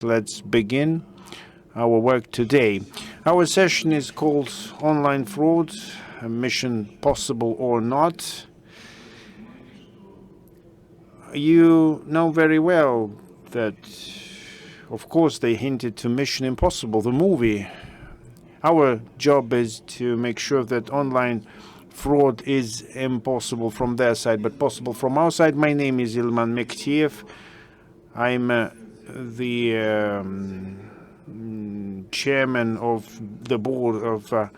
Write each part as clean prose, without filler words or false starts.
Let's begin our work today. Our session is called Online Fraud, Mission Possible or Not. You know very well that, of course, they hinted to Mission Impossible, the movie. Our job is to make sure that online fraud is impossible from their side, but possible from our side. My name is Elman Mekhtiev. I'm the chairman of the board of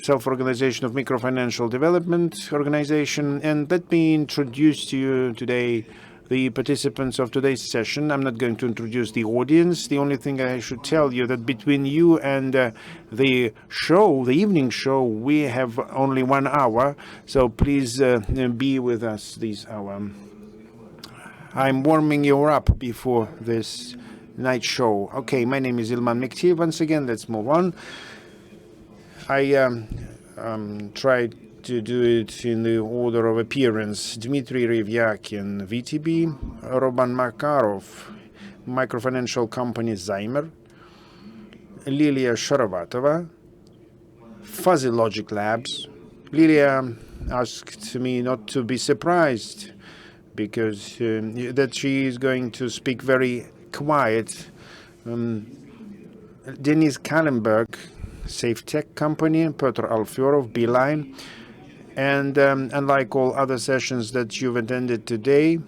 self-organization of Microfinancial Development Organization. And let me introduce to you today the participants of today's session. I'm not going to introduce the audience. The only thing I should tell you that between you and the show, the evening show, we have only 1 hour. So please be with us this hour. I'm warming you up before this night show. Okay, my name is Elman Mekhtiev. Once again, let's move on. I tried to do it in the order of appearance. Dmitry, Revyakin, VTB, Roman Makarov, microfinancial company Zaymer, Liliya, Sharovatova, Fuzzy Logic Labs. Liliya asked me not to be surprised because that she is going to speak very quiet. Denis, Kalemberg, SafeTech company, Petr, Alferov, Beeline. And unlike all other sessions that you've attended today,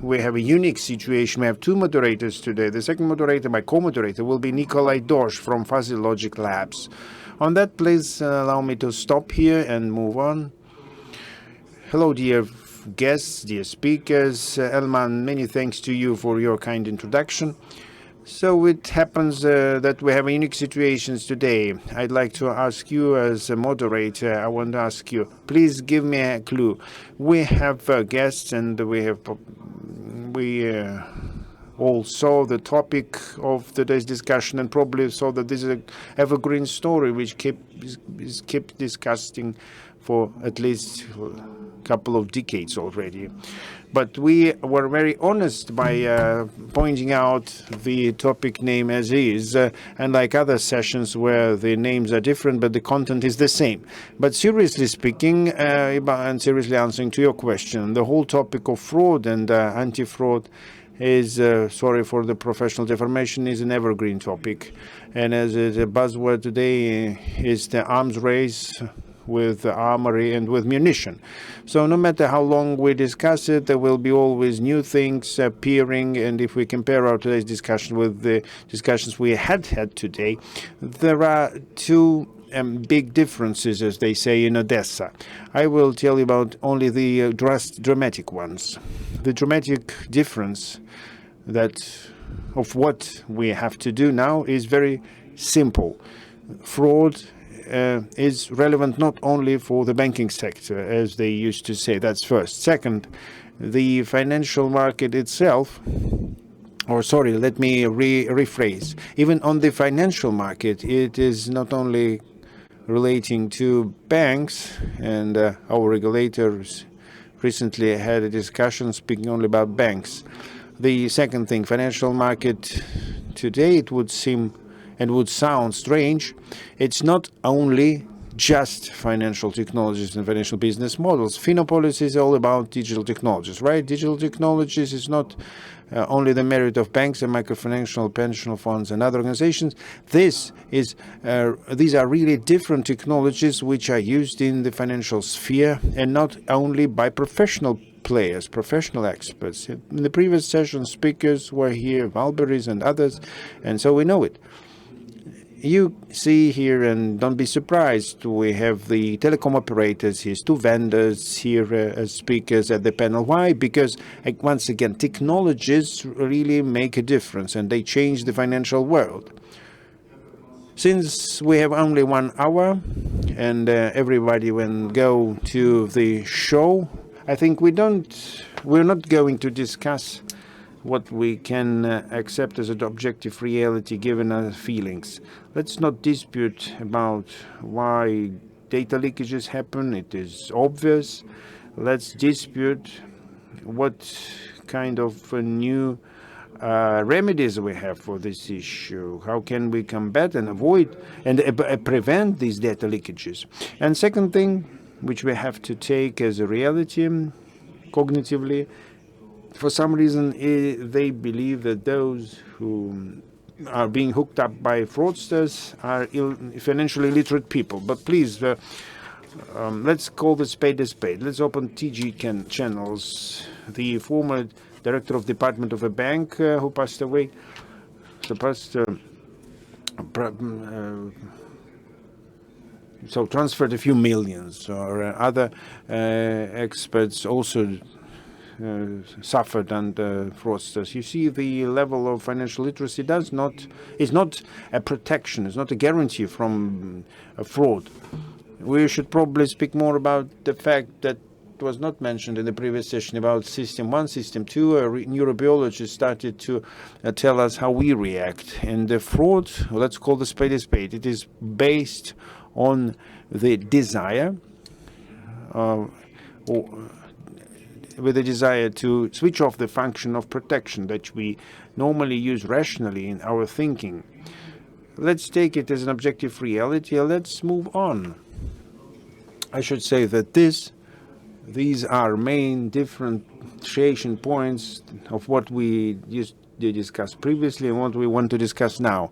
we have a unique situation. We have 2 moderators today. The second moderator, my co-moderator, will be Nikolay Dosh from Fuzzy Logic Labs. On that, please allow me to stop here and move on. Hello, dear guests, dear speakers. Elman, many thanks to you for your kind introduction. So it happens that we have unique situations today. I'd like to ask you as a moderator, I want to ask you, please give me a clue. We have guests and we all saw the topic of today's discussion and probably saw that this is an evergreen story which is kept discussing for at least couple of decades already. But we were very honest by pointing out the topic name as is, unlike other sessions where the names are different but the content is the same. But seriously speaking, and seriously answering to your question, the whole topic of fraud and anti-fraud is, sorry for the professional deformation, is an evergreen topic. And as a buzzword today is the arms race with armory and with munition. So no matter how long we discuss it, there will be always new things appearing. And if we compare our today's discussion with the discussions we had today, there are 2 big differences, as they say in Odessa. I will tell you about only the dramatic ones. The dramatic difference of what we have to do now is very simple. Fraud is relevant not only for the banking sector, as they used to say. That's first. Second, the financial market itself, or sorry, let me rephrase. Even on the financial market, it is not only relating to banks, and our regulators recently had a discussion speaking only about banks. The second thing, financial market today, it would seem and would sound strange, it's not only just financial technologies and financial business models. Finopolis is all about digital technologies, right? Digital technologies is not only the merit of banks and microfinancial pension funds and other organizations. These are really different technologies which are used in the financial sphere and not only by professional players, professional experts. In the previous session, speakers were here, Valberis and others, and so we know it. You see here, and don't be surprised, we have the telecom operators, here's 2 vendors here as speakers at the panel. Why? Because, once again, technologies really make a difference, and they change the financial world. Since we have only 1 hour, and everybody will go to the show, I think we're not going to discuss what we can accept as an objective reality given our feelings. Let's not dispute about why data leakages happen. It is obvious. Let's dispute what kind of new remedies we have for this issue. How can we combat and avoid and prevent these data leakages? And second thing, which we have to take as a reality cognitively, for some reason they believe that those who are being hooked up by fraudsters are financially illiterate people. But please, let's call the spade a spade. Let's open TG channels. The former director of department of a bank who passed away, so transferred a few millions, or other experts also suffered under fraudsters. You see, the level of financial literacy is not a protection, it's not a guarantee from a fraud. We should probably speak more about the fact that was not mentioned in the previous session about system 1, system 2. A neurobiologist started to tell us how we react. And the fraud, let's call the spade a spade, it is based on the desire with the desire to switch off the function of protection that we normally use rationally in our thinking. Let's take it as an objective reality and let's move on. I should say that these are main differentiation points of what we used to discuss previously and what we want to discuss now.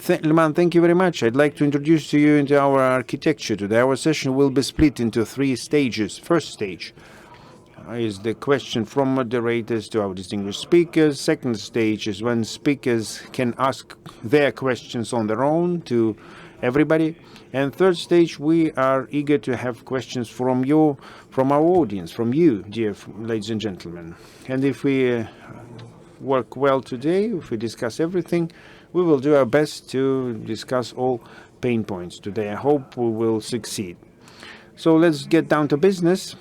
Elman, thank you very much. I'd like to introduce to you into our architecture today. Our session will be split into 3 stages. First stage is the question from moderators to our distinguished speakers. Second stage is when speakers can ask their questions on their own to everybody. And third stage, we are eager to have questions from our audience, from you, dear ladies and gentlemen. And if we work well today, if we discuss everything, we will do our best to discuss all pain points today. I hope we will succeed. So let's get down to business.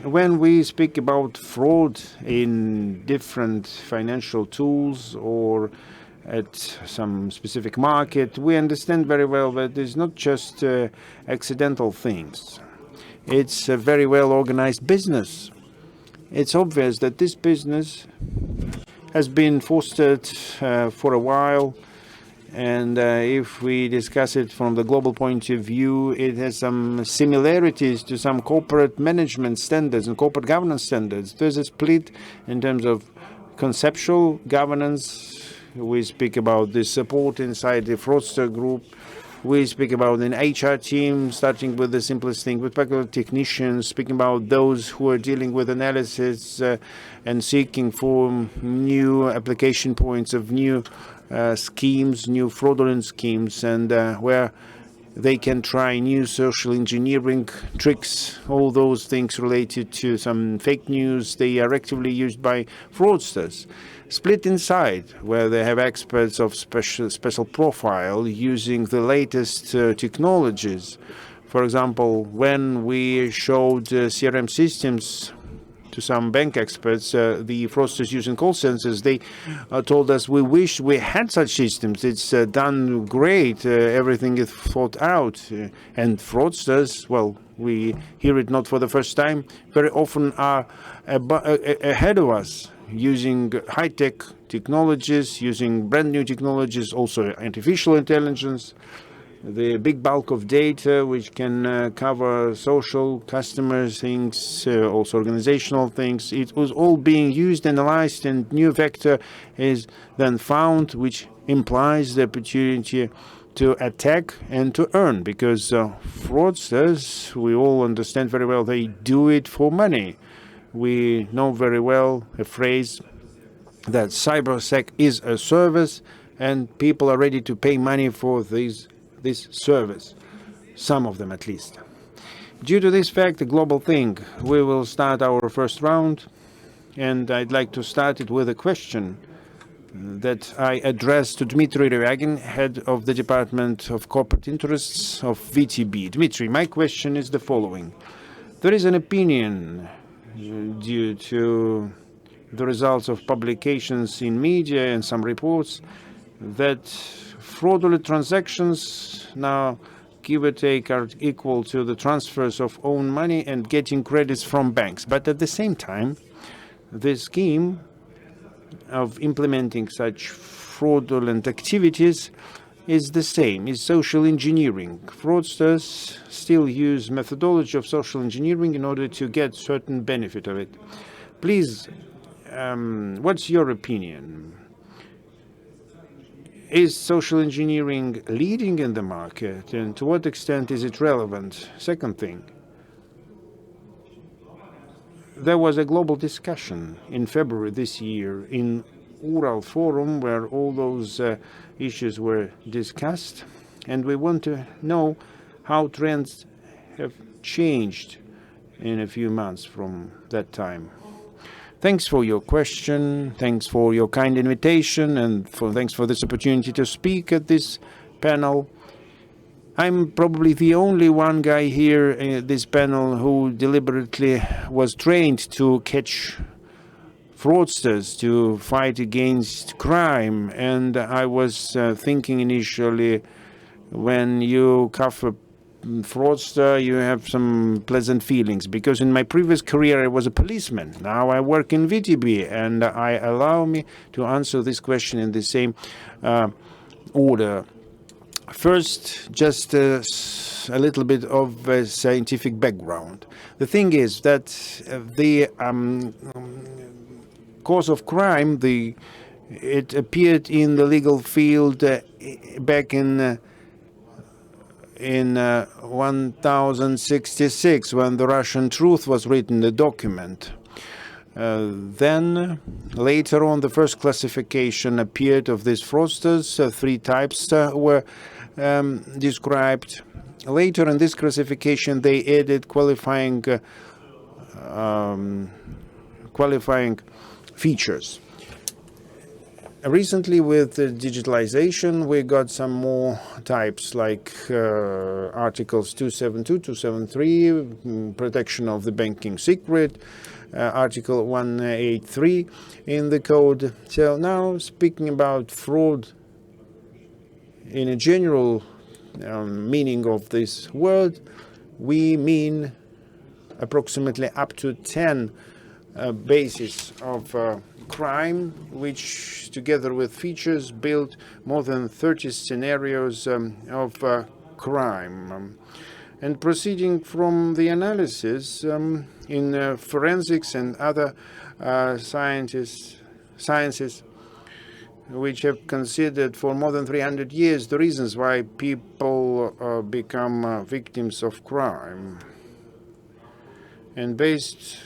When we speak about fraud in different financial tools or at some specific market, we understand very well that it's not just accidental things. It's a very well organized business. It's obvious that this business has been fostered for a while, and if we discuss it from the global point of view, it has some similarities to some corporate management standards and corporate governance standards. There's a split in terms of conceptual governance. We speak about the support inside the fraudster group. We speak about an HR team, starting with the simplest thing, with particular technicians, speaking about those who are dealing with analysis and seeking for new application points of new schemes, new fraudulent schemes, and where they can try new social engineering tricks, all those things related to some fake news. They are actively used by fraudsters. Split inside, where they have experts of special profile using the latest technologies. For example, when we showed CRM systems to some bank experts, the fraudsters using call centers, they told us, we wish we had such systems. It's done great. Everything is thought out. And fraudsters, well, we hear it not for the first time, very often are ahead of us, using high-tech technologies, using brand new technologies, also artificial intelligence, the big bulk of data, which can cover social, customer things, also organizational things. It was all being used, analyzed, and new vector is then found, which implies the opportunity to attack and to earn, because fraudsters, we all understand very well, they do it for money. We know very well a phrase that cybersec is a service, and people are ready to pay money for this service, some of them at least. Due to this fact, a global thing, we will start our first round, and I'd like to start it with a question that I addressed to Dmitry Revyakin, head of the Department of Corporate Interests of VTB. Dmitry, my question is the following. There is an opinion due to the results of publications in media and some reports that fraudulent transactions now, give or take, are equal to the transfers of own money and getting credits from banks. But at the same time, this scheme of implementing such fraudulent activities is the same, is social engineering. Fraudsters still use methodology of social engineering in order to get certain benefit of it. Please, what's your opinion? Is social engineering leading in the market, and to what extent is it relevant? Second thing, there was a global discussion in February this year in Ural Forum where all those issues were discussed, and we want to know how trends have changed in a few months from that time. Thanks for your question, thanks for your kind invitation, and thanks for this opportunity to speak at this panel. I'm probably the only one guy here in this panel who deliberately was trained to catch fraudsters, to fight against crime. And I was thinking initially, when you cuff a fraudster, you have some pleasant feelings, because in my previous career I was a policeman. Now I work in VTB, and I allow me to answer this question in the same order. First, just a little bit of a scientific background. The thing is that the cause of crime, it appeared in the legal field back in 1066, when the Russian Truth was written, the document. Then later on, the first classification appeared of these fraudsters. 3 types were described. Later in this classification, they added qualifying features. Recently, with digitalization, we got some more types, like Articles 272, 273, protection of the banking secret, Article 183 in the code. So now, speaking about fraud in a general meaning of this word, we mean approximately up to 10 bases of crime, which together with features build more than 30 scenarios of crime. And proceeding from the analysis in forensics and other sciences, which have considered for more than 300 years the reasons why people become victims of crime. And based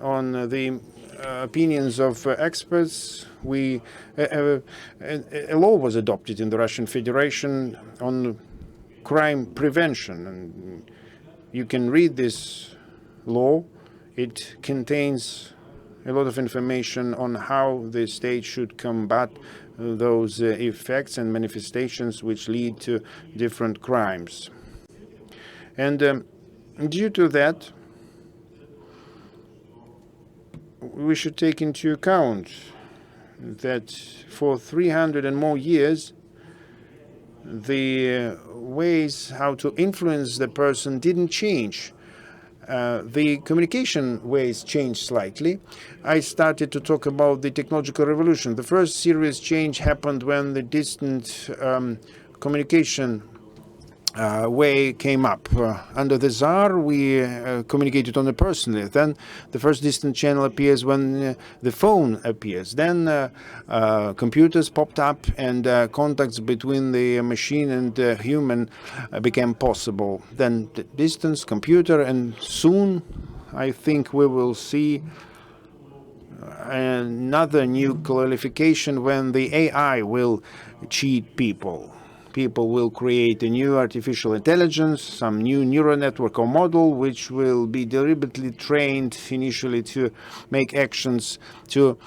on the opinions of experts, a law was adopted in the Russian Federation on crime prevention. And you can read this law. It contains a lot of information on how the state should combat those effects and manifestations which lead to different crimes. And due to that, we should take into account that for 300 and more years, the ways how to influence the person didn't change. The communication ways changed slightly. I started to talk about the technological revolution. The first serious change happened when the distant communication way came up. Under the Tsar, we communicated on a personally. Then the first distant channel appears when the phone appears. Then computers popped up, and contacts between the machine and the human became possible. Then the distance, computer, and soon I think we will see another new qualification when the AI will cheat people. People will create a new artificial intelligence, some new neural network or model, which will be deliberately trained initially to make actions to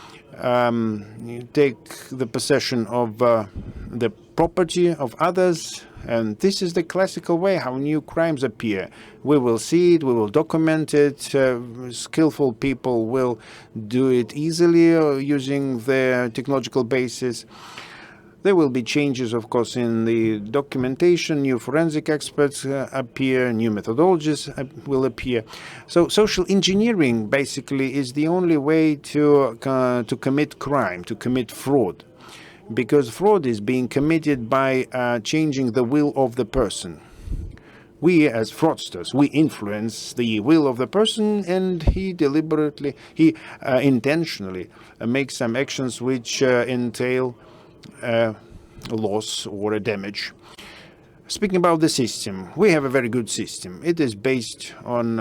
take the possession of the property of others. And this is the classical way how new crimes appear. We will see it, we will document it. Skillful people will do it easily using their technological basis. There will be changes, of course, in the documentation. New forensic experts appear, new methodologies will appear. So social engineering basically is the only way to commit crime, to commit fraud, because fraud is being committed by changing the will of the person. We, as fraudsters, we influence the will of the person, and he intentionally makes some actions which entail a loss or a damage. Speaking about the system, we have a very good system. It is based on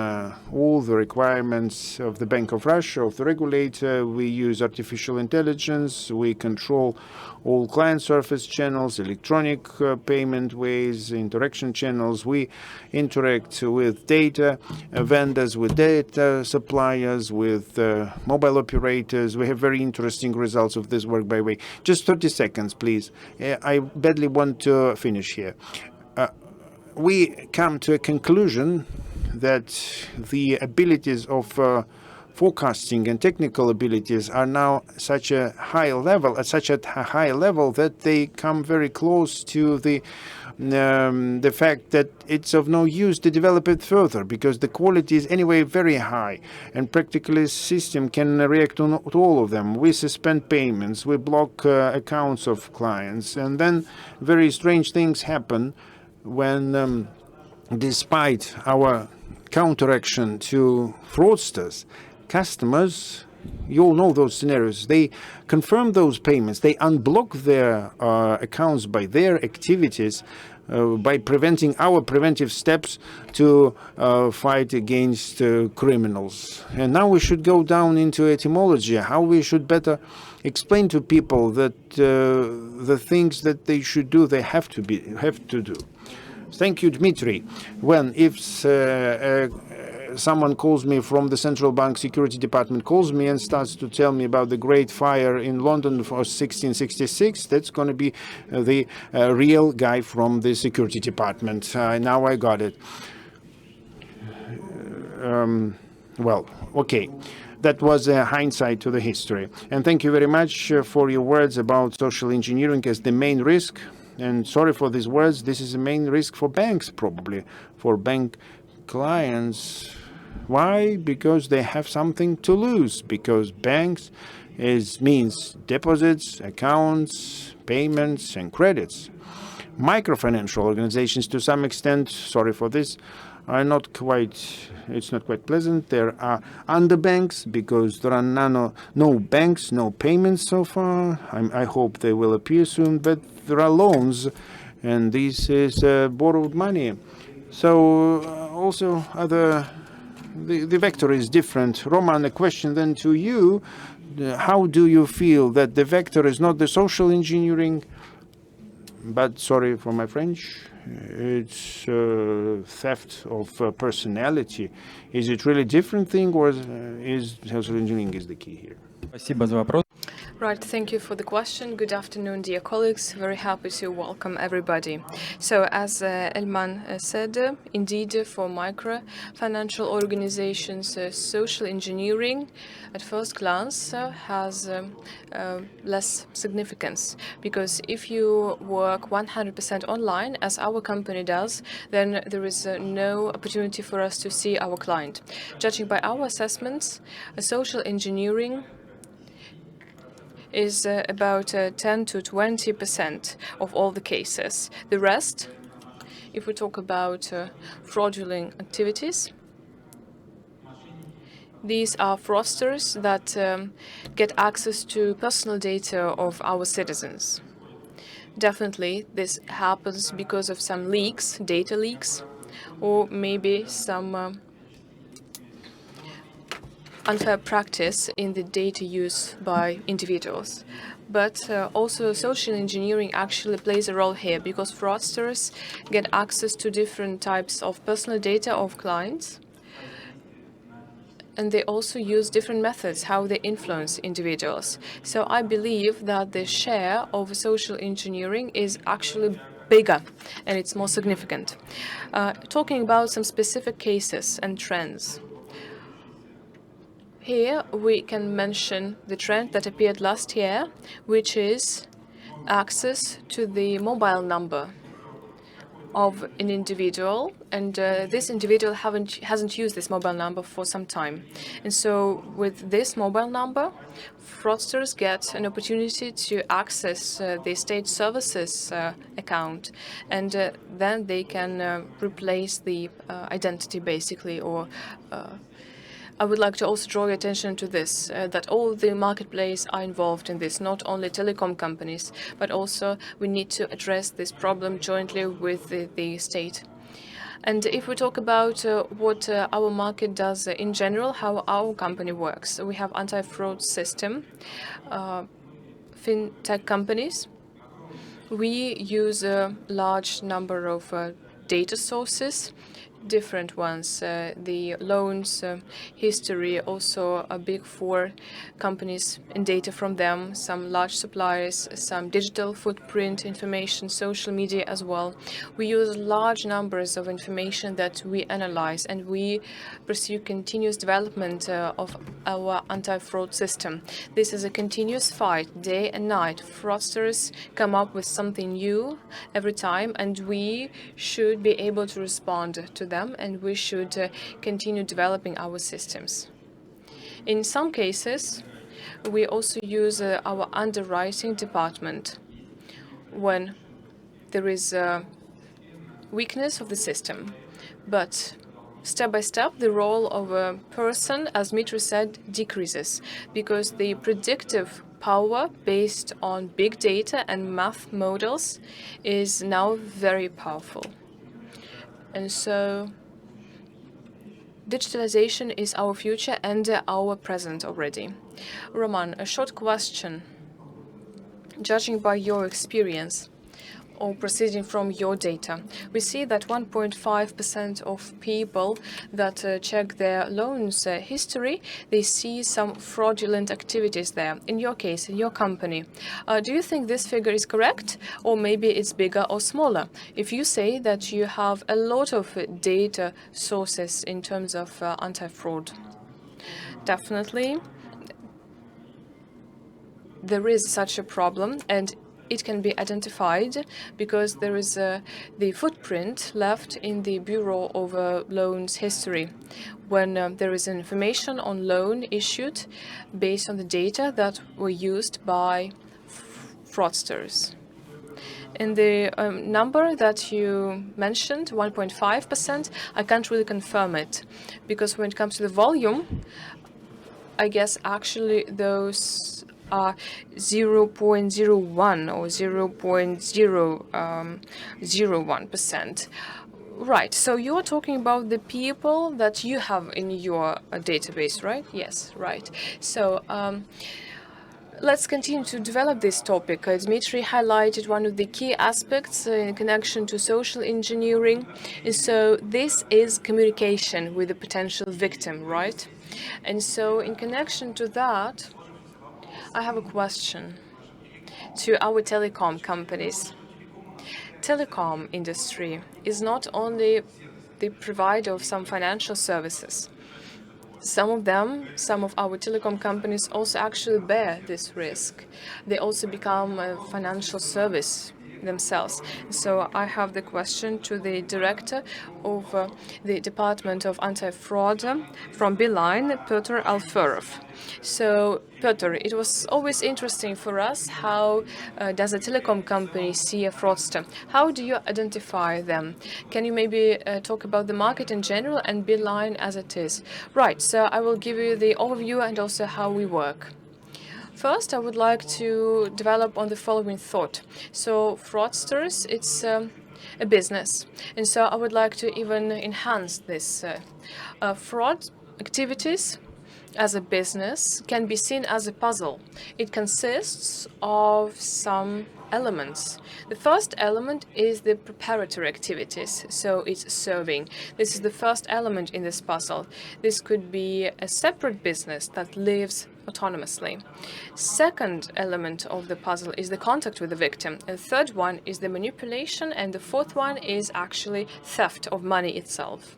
all the requirements of the Bank of Russia, of the regulator. We use artificial intelligence. We control all client surface channels, electronic payment ways, interaction channels. We interact with data vendors, with data suppliers, with mobile operators. We have very interesting results of this work, by the way. Just 30 seconds, please. I badly want to finish here. We come to a conclusion that the abilities of forecasting and technical abilities are now at such a high level that they come very close to the fact that it's of no use to develop it further, because the quality is anyway very high, and practically the system can react to all of them. We suspend payments, we block accounts of clients, and then very strange things happen when, despite our counteraction to fraudsters, customers, you all know those scenarios, they confirm those payments, they unblock their accounts by their activities, by preventing our preventive steps to fight against criminals. And now we should go down into etymology, how we should better explain to people that the things that they should do, they have to do. Thank you, Dmitry. If someone calls me from the central bank security department, calls me and starts to tell me about the great fire in London for 1666, that's going to be the real guy from the security department. Now I got it. Well, okay. That was a hindsight to the history. And thank you very much for your words about social engineering as the main risk. And sorry for these words, this is the main risk for banks, probably, for bank clients. Why? Because they have something to lose, because banks means deposits, accounts, payments, and credits. Microfinancial organizations, to some extent, sorry for this, are not quite, it's not quite pleasant. There are underbanks because there are no banks, no payments so far. I hope they will appear soon, but there are loans, and this is borrowed money. So also the vector is different. Roman, a question then to you. How do you feel that the vector is not the social engineering, but, sorry for my French, it's theft of personality? Is it really different thing, or is social engineering is the key here? Спасибо за вопрос. Right, thank you for the question. Good afternoon, dear colleagues. Very happy to welcome everybody. So, as Elman said, indeed, for micro-financial organizations, social engineering, at first glance, has less significance. Because if you work 100% online, as our company does, then there is no opportunity for us to see our client. Judging by our assessments, social engineering is about 10 to 20% of all the cases. The rest, if we talk about fraudulent activities, these are fraudsters that get access to personal data of our citizens. Definitely, this happens because of some leaks, data leaks, or maybe some unfair practice in the data use by individuals. But also social engineering actually plays a role here, because fraudsters get access to different types of personal data of clients, and they also use different methods how they influence individuals. So I believe that the share of social engineering is actually bigger and it's more significant. Talking about some specific cases and trends. Here we can mention the trend that appeared last year, which is access to the mobile number of an individual, and this individual hasn't used this mobile number for some time. And so with this mobile number, fraudsters get an opportunity to access the state services account, and then they can replace the identity, basically, or I would like to also draw your attention to this, that all the marketplace are involved in this, not only telecom companies, but also we need to address this problem jointly with the state. And if we talk about what our market does in general, how our company works, we have anti-fraud system, fintech companies. We use a large number of data sources, different ones, the loans history, also a big four companies and data from them, some large suppliers, some digital footprint information, social media as well. We use large numbers of information that we analyze, and we pursue continuous development of our anti-fraud system. This is a continuous fight, day and night. Fraudsters come up with something new every time, and we should be able to respond to them, and we should continue developing our systems. In some cases, we also use our underwriting department when there is a weakness of the system. But step by step, the role of a person, as Dmitry said, decreases, because the predictive power based on big data and math models is now very powerful. And so digitalization is our future and our present already. Roman, a short question. Judging by your experience, or proceeding from your data, we see that 1.5% of people that check their loans history, they see some fraudulent activities there. In your case, in your company, do you think this figure is correct, or maybe it's bigger or smaller? If you say that you have a lot of data sources in terms of anti-fraud, definitely there is such a problem, and it can be identified because there is the footprint left in the Bureau of Loans history when there is information on loan issued based on the data that were used by fraudsters. In the number that you mentioned, 1.5%, I can't really confirm it, because when it comes to the volume, I guess actually those are 0.01 or 0.001%. Right, so you're talking about the people that you have in your database, right? Yes, right. So let's continue to develop this topic. Dmitry highlighted one of the key aspects in connection to social engineering. So this is communication with the potential victim, right? And so in connection to that, I have a question to our telecom companies. Telecom industry is not only the provider of some financial services. Some of our telecom companies also actually bear this risk. They also become a financial service themselves. So I have the question to the director of the Department of Anti-Fraud from Beeline, Petr Alferov. So, Petr, it was always interesting for us how does a telecom company see a fraudster? How do you identify them? Can you maybe talk about the market in general and Beeline as it is? Right, so I will give you the overview and also how we work. First, I would like to develop on the following thought. So, fraudsters, it's a business. And so I would like to even enhance this. Fraud activities as a business can be seen as a puzzle. It consists of some elements. The first element is the preparatory activities, so it's serving. This is the first element in this puzzle. This could be a separate business that lives autonomously. Second element of the puzzle is the contact with the victim. The third one is the manipulation, and the fourth one is actually theft of money itself.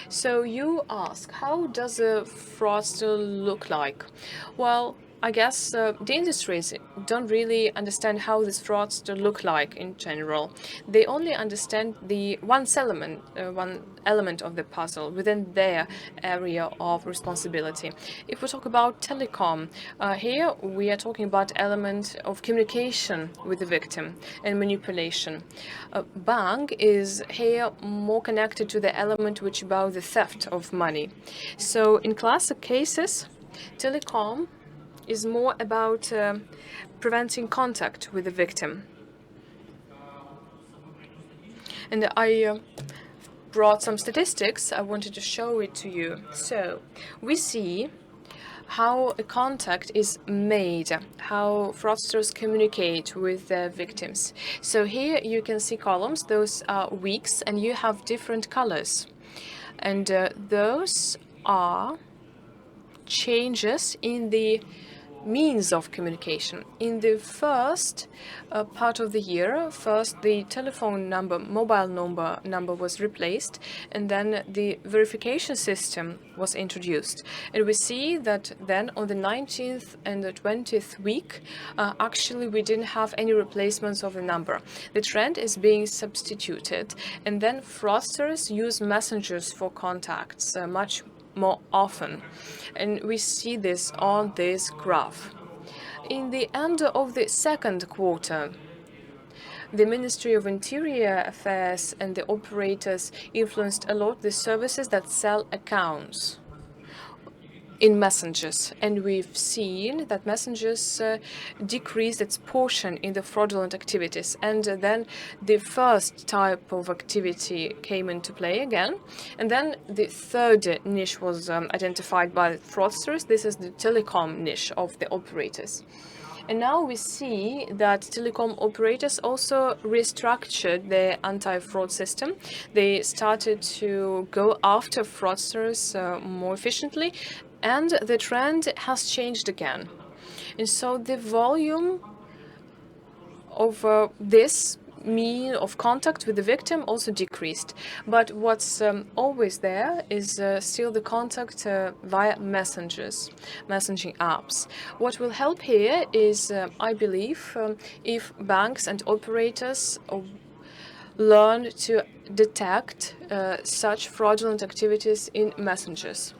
So you ask, how does a fraudster look like? Well, I guess the industries don't really understand how these frauds to look like in general. They only understand the one element of the puzzle within their area of responsibility. If we talk about telecom, here we are talking about element of communication with the victim and manipulation. Bank is here more connected to the element which about the theft of money. So in classic cases, telecom is more about preventing contact with the victim. And I brought some statistics. I wanted to show it to you. So we see how a contact is made, how fraudsters communicate with their victims. So here you can see columns, those are weeks, and you have different colors. And those are changes in the means of communication. In the first part of the year, first the telephone number, mobile number was replaced, and then the verification system was introduced. And we see that then on the 19th and the 20th week, actually we didn't have any replacements of the number. The trend is being substituted, and then fraudsters use messengers for contacts much more often. And we see this on this graph. In the end of the second quarter, the Ministry of Interior Affairs and the operators influenced a lot the services that sell accounts in messengers, and we've seen that messengers decreased its portion in the fraudulent activities, and then the first type of activity came into play again, and then the third niche was identified by fraudsters. This is the telecom niche of the operators. And now we see that telecom operators also restructured their anti-fraud system. They started to go after fraudsters more efficiently, and the trend has changed again. And so the volume of this mean of contact with the victim also decreased. But what's always there is still the contact via messengers, messaging apps. What will help here is, I believe, if banks and operators learn to detect such fraudulent activities in messengers.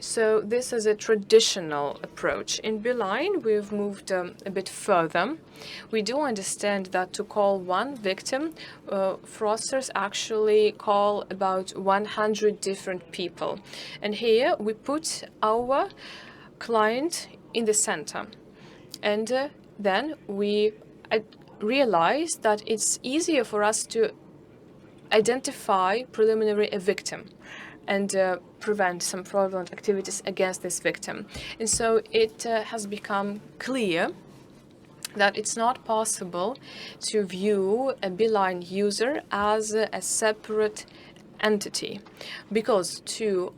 So this is a traditional approach. In Beeline, we've moved a bit further. We do understand that to call one victim, fraudsters actually call about 100 different people. And here we put our client in the center. And then we realize that it's easier for us to identify preliminary a victim and prevent some fraudulent activities against this victim. And so it has become clear that it's not possible to view a Beeline user as a separate entity, because to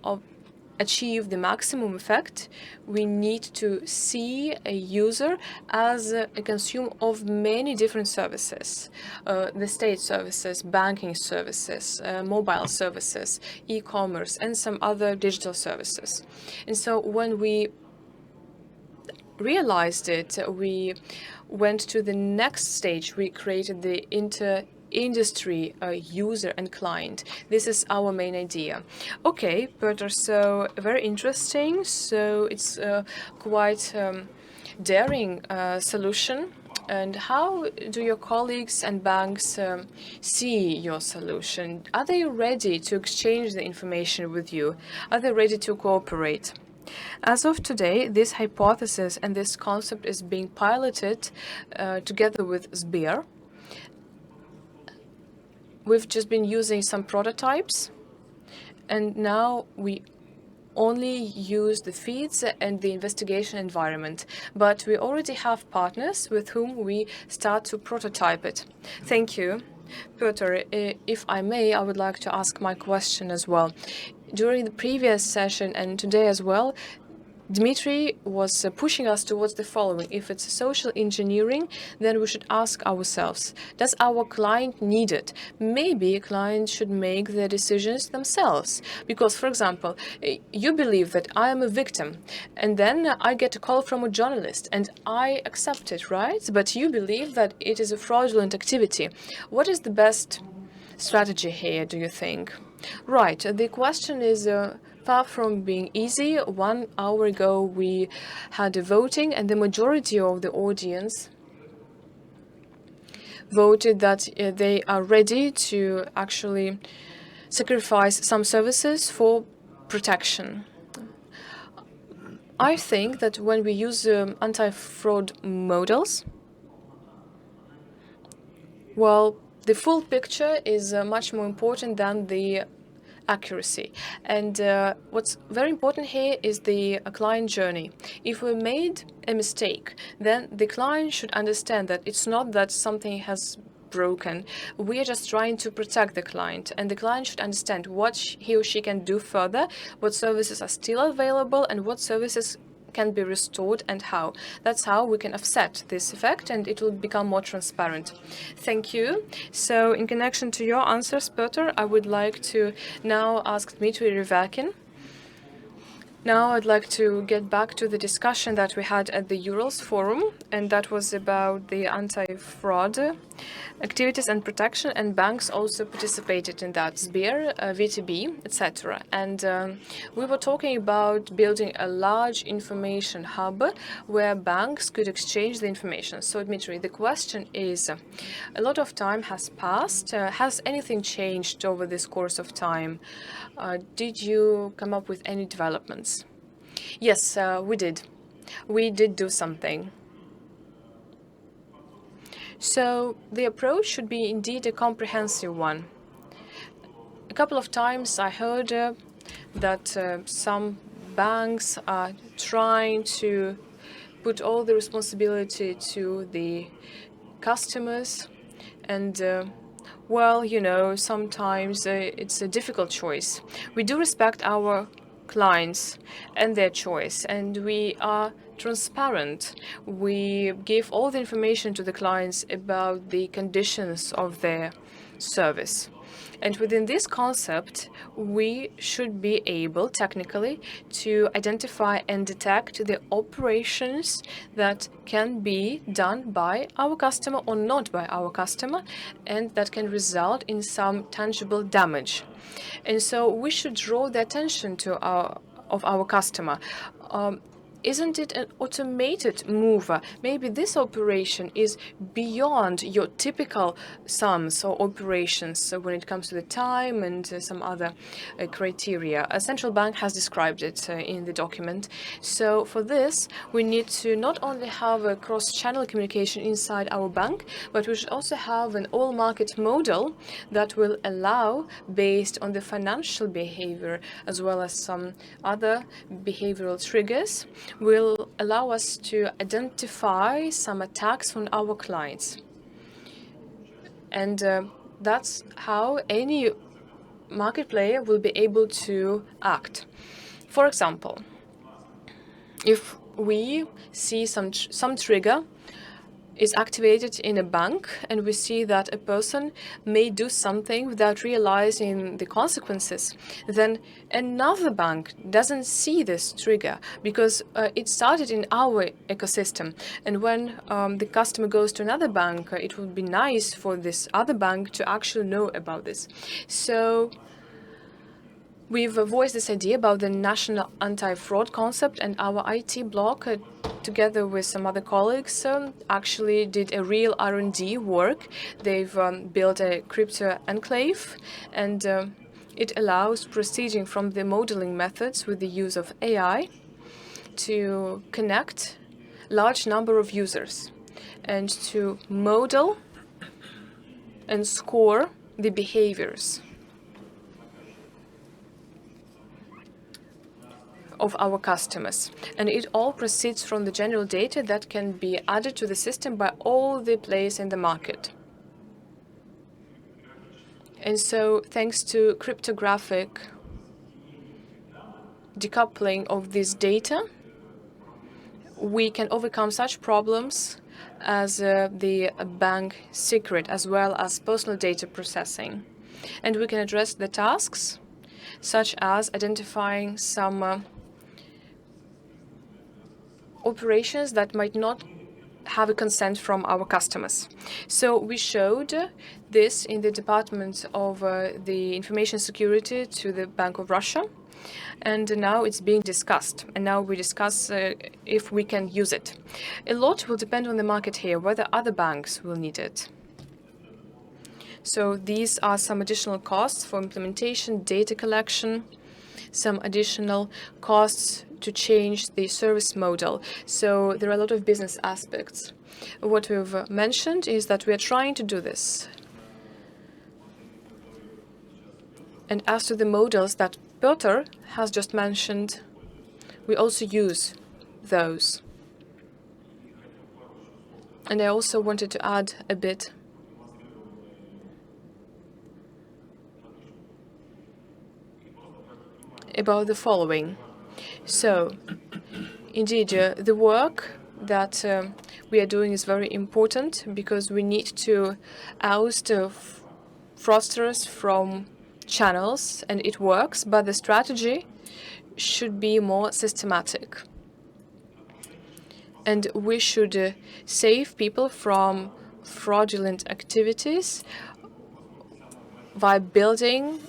achieve the maximum effect, we need to see a user as a consumer of many different services, the state services, banking services, mobile services, e-commerce, and some other digital services. And so when we realized it, we went to the next stage. We created the industry user and client. This is our main idea. Okay, Petr, so very interesting. So it's quite daring solution. And how do your colleagues and banks see your solution? Are they ready to exchange the information with you? Are they ready to cooperate? As of today, this hypothesis and this concept is being piloted together with Sber. We've just been using some prototypes, and now we only use the feeds and the investigation environment. But we already have partners with whom we start to prototype it. Thank you. Petr, if I may, I would like to ask my question as well. During the previous session and today as well, Dmitry was pushing us towards the following. If it's social engineering, then we should ask ourselves, does our client need it? Maybe a client should make their decisions themselves. Because, for example, you believe that I am a victim, and then I get a call from a journalist, and I accept it, right? But you believe that it is a fraudulent activity. What is the best strategy here, do you think? Right, the question is far from being easy. 1 hour ago we had a voting, and the majority of the audience voted that they are ready to actually sacrifice some services for protection. I think that when we use anti-fraud models, well, the full picture is much more important than the accuracy. And what's very important here is the client journey. If we made a mistake, then the client should understand that it's not that something has broken. We are just trying to protect the client, and the client should understand what he or she can do further, what services are still available, and what services can be restored and how. That's how we can offset this effect, and it will become more transparent. Thank you. So in connection to your answers, Petr, I would like to now ask Dmitry Revyakin. Now I'd like to get back to the discussion that we had at the Urals Forum, and that was about the anti-fraud activities and protection, and banks also participated in that, Sber, VTB, etc. And we were talking about building a large information hub where banks could exchange the information. So, Dmitry, the question is, a lot of time has passed. Has anything changed over this course of time? Did you come up with any developments? Yes, we did. We did do something. So the approach should be indeed a comprehensive one. A couple of times I heard that some banks are trying to put all the responsibility to the customers, and well, you know, sometimes it's a difficult choice. We do respect our clients and their choice, and we are transparent. We give all the information to the clients about the conditions of their service. And within this concept, we should be able technically to identify and detect the operations that can be done by our customer or not by our customer, and that can result in some tangible damage. And so we should draw the attention to our customer. Isn't it an automated mover? Maybe this operation is beyond your typical sums or operations when it comes to the time and some other criteria. A central bank has described it in the document. So for this, we need to not only have a cross-channel communication inside our bank, but we should also have an all-market model that will allow, based on the financial behavior as well as some other behavioral triggers, will allow us to identify some attacks on our clients. And that's how any market player will be able to act. For example, if we see some trigger is activated in a bank, and we see that a person may do something without realizing the consequences, then another bank doesn't see this trigger because it started in our ecosystem. And when the customer goes to another bank, it would be nice for this other bank to actually know about this. So we've voiced this idea about the national anti-fraud concept, and our IT block, together with some other colleagues, actually did a real R&D work. They've built a crypto enclave, and it allows proceeding from the modeling methods with the use of AI to connect large number of users and to model and score the behaviors of our customers. And it all proceeds from the general data that can be added to the system by all the players in the market. And so, thanks to cryptographic decoupling of this data, we can overcome such problems as the bank secret, as well as personal data processing. And we can address the tasks such as identifying some operations that might not have a consent from our customers. So we showed this in the Department of the Information Security to the Bank of Russia, and now it's being discussed. And now we discuss if we can use it. A lot will depend on the market here, whether other banks will need it. So these are some additional costs for implementation, data collection, some additional costs to change the service model. So there are a lot of business aspects. What we've mentioned is that we are trying to do this. And as to the models that Petr has just mentioned, we also use those. And I also wanted to add a bit about the following. So, indeed, the work that we are doing is very important because we need to oust fraudsters from channels, and it works, but the strategy should be more systematic. And we should save people from fraudulent activities by building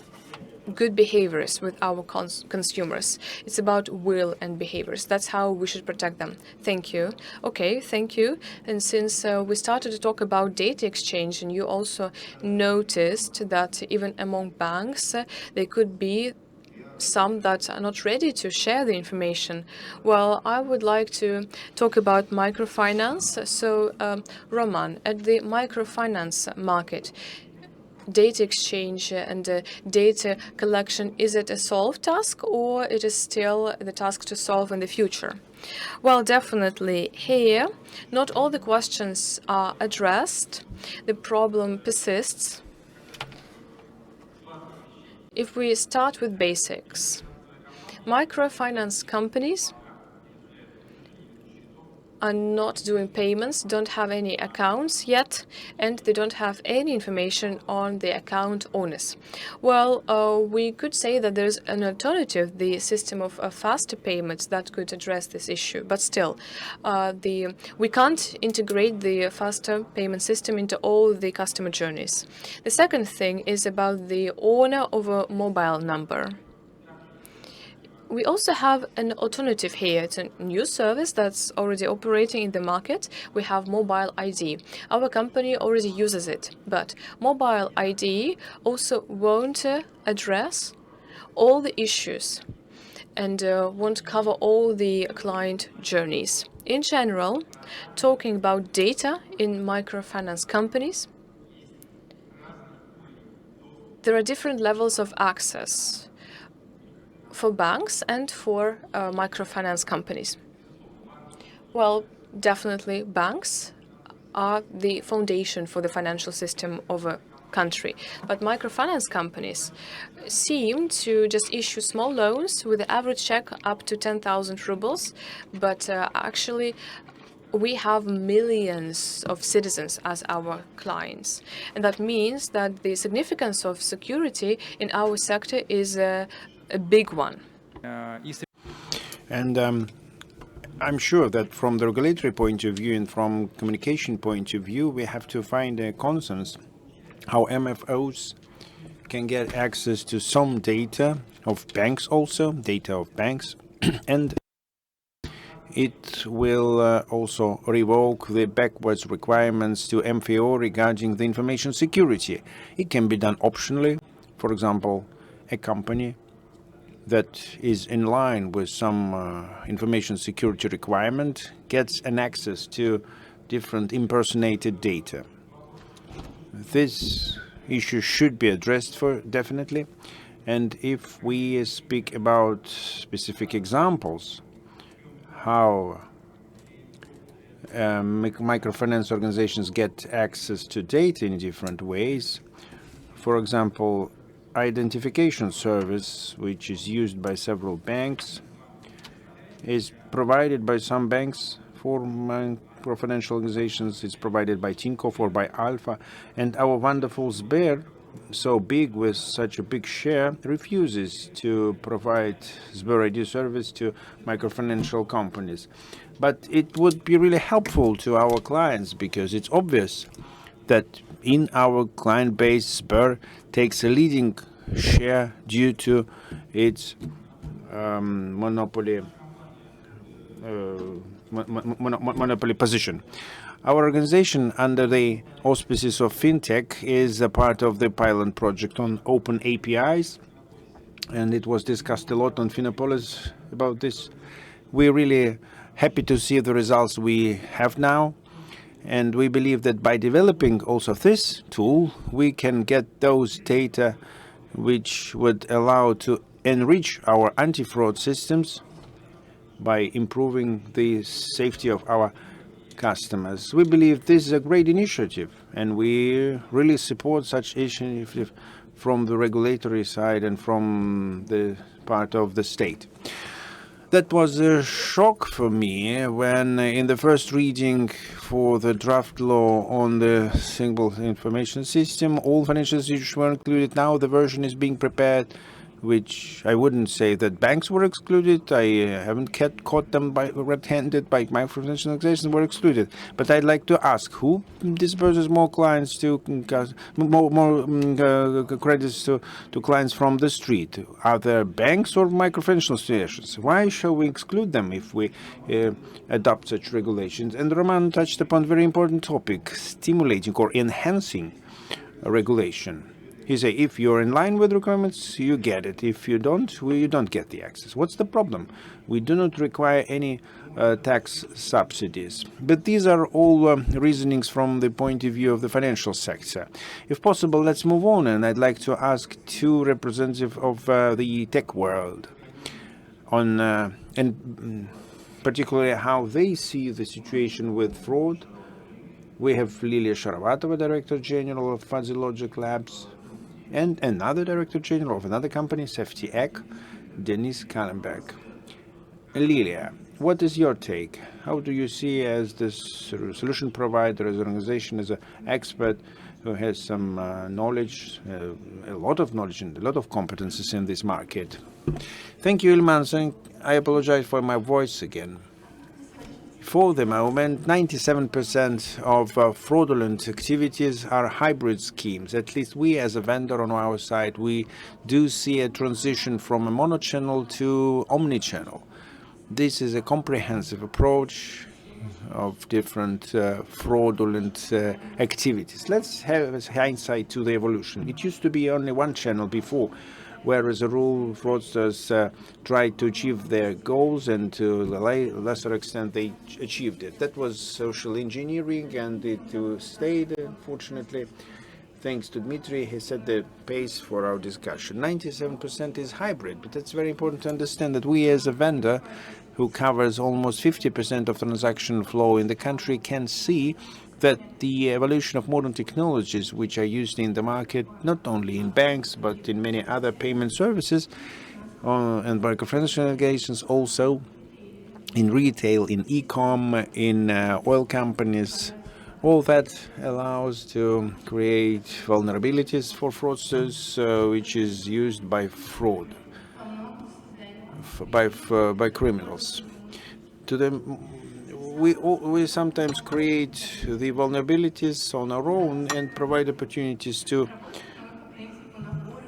good behaviors with our consumers. It's about will and behaviors. That's how we should protect them. Thank you. Okay, thank you. And since we started to talk about data exchange, and you also noticed that even among banks, there could be some that are not ready to share the information. Well, I would like to talk about microfinance. So, Roman, at the microfinance market, data exchange and data collection, is it a solved task or it is still the task to solve in the future? Well, definitely here, not all the questions are addressed. The problem persists. If we start with basics, microfinance companies are not doing payments, don't have any accounts yet, and they don't have any information on the account owners. Well, we could say that there's an alternative, the system of faster payments that could address this issue. But still, we can't integrate the faster payment system into all the customer journeys. The second thing is about the owner of a mobile number. We also have an alternative here. It's a new service that's already operating in the market. We have Mobile ID. Our company already uses it, but Mobile ID also won't address all the issues and won't cover all the client journeys. In general, talking about data in microfinance companies, there are different levels of access for banks and for microfinance companies. Well, definitely banks are the foundation for the financial system of a country. But microfinance companies seem to just issue small loans with the average check up to 10,000 rubles. But actually, we have millions of citizens as our clients. And that means that the significance of security in our sector is a big one. And I'm sure that from the regulatory point of view and from communication point of view, we have to find a consensus how MFOs can get access to some data of banks also, data of banks, and it will also revoke the backwards requirements to MFO regarding the information security. It can be done optionally. For example, a company that is in line with some information security requirement gets an access to different impersonated data. This issue should be addressed for definitely. And if we speak about specific examples, how microfinance organizations get access to data in different ways, for example, identification service, which is used by several banks, is provided by some banks for microfinancial organizations. It's provided by Tinkoff or by Alpha, and our wonderful Sber, so big with such a big share, refuses to provide Sber ID service to microfinancial companies. But it would be really helpful to our clients, because it's obvious that in our client base, Sber takes a leading share due to its monopoly position. Our organization, under the auspices of FinTech, is a part of the pilot project on open APIs, and it was discussed a lot on Finapolis about this. We're really happy to see the results we have now, and we believe that by developing also this tool, we can get those data which would allow to enrich our anti-fraud systems by improving the safety of our customers. We believe this is a great initiative, and we really support such initiative from the regulatory side and from the part of the state. That was a shock for me when in the first reading for the draft law on the single information system, all financial institutions were included. Now the version is being prepared, which I wouldn't say that banks were excluded. I haven't caught them by red-handed, by microfinancial organizations were excluded. But I'd like to ask, who disperses more clients to more credits to clients from the street? Are there banks or microfinancial institutions? Why shall we exclude them if we adopt such regulations? And Roman touched upon a very important topic: stimulating or enhancing regulation. He said, if you're in line with requirements, you get it. If you don't, you don't get the access. What's the problem? We do not require any tax subsidies. But these are all reasonings from the point of view of the financial sector. If possible, let's move on. And I'd like to ask two representatives of the tech world on, and particularly how they see the situation with fraud. We have Liliya Sharovatova, Director General of Fuzzy Logic Labs, and another Director General of another company, SafeTech, Denis Kalemberg. Liliya, what is your take? How do you see, as this solution provider, as an organization, as an expert who has some knowledge, a lot of knowledge and a lot of competences in this market? Thank you, Elman. I apologize for my voice again. For the moment, 97% of fraudulent activities are hybrid schemes. At least we, as a vendor on our side, we do see a transition from a mono-channel to omni-channel. This is a comprehensive approach of different fraudulent activities. Let's have a hindsight to the evolution. It used to be only one channel before, where as a rule fraudsters tried to achieve their goals, and to a lesser extent they achieved it. That was social engineering, and it stayed, unfortunately. Thanks to Dmitry, he set the pace for our discussion. 97% is hybrid, but it's very important to understand that we, as a vendor who covers almost 50% of transaction flow in the country, can see that the evolution of modern technologies, which are used in the market, not only in banks, but in many other payment services and microfinancial organizations, also in retail, in e-com, in oil companies, all that allows to create vulnerabilities for fraudsters, which is used by fraud, by criminals. To them, we sometimes create the vulnerabilities on our own and provide opportunities to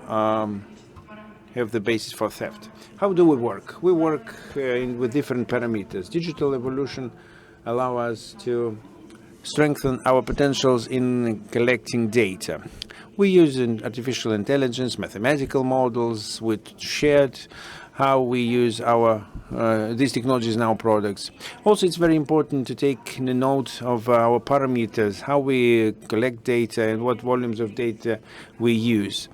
have the basis for theft. How do we work? We work with different parameters. Digital evolution allows us to strengthen our potentials in collecting data. We use artificial intelligence, mathematical models with shared how we use these technologies in our products. Also, it's very important to take note of our parameters, how we collect data and what volumes of data we use.